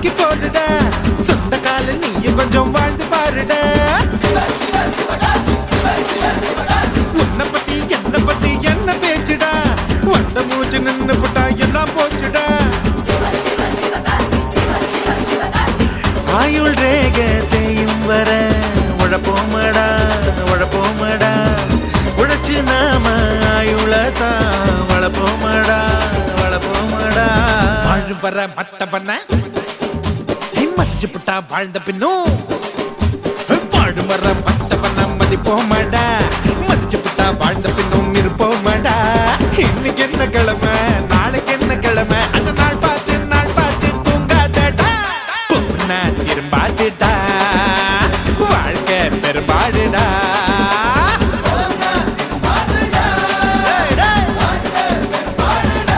தூக்கி போடுடா சொந்த கால நீயும் கொஞ்சம் வாழ்ந்து பாருடா உன்னை பத்தி என்ன பேச்சுடா வந்த மூச்சு நின்னு புட்டா எல்லாம் போச்சுடா ஆயுள் ரேகத்தையும் வர உழப்போமடா உழைச்சு நாம ஆயுளதான் வளப்போமடா வாழு வர மத்த பண்ண மதிச்சு புட்டா வாழ்ந்த பின்னும் வாழும் வர மத்த பண்ண மதிப்போமடா மதிச்சு புட்டா வாழ்ந்த பின்னும் இருப்போமடா இன்னைக்கு என்ன கிழமை நாளைக்கு என்ன கிழமை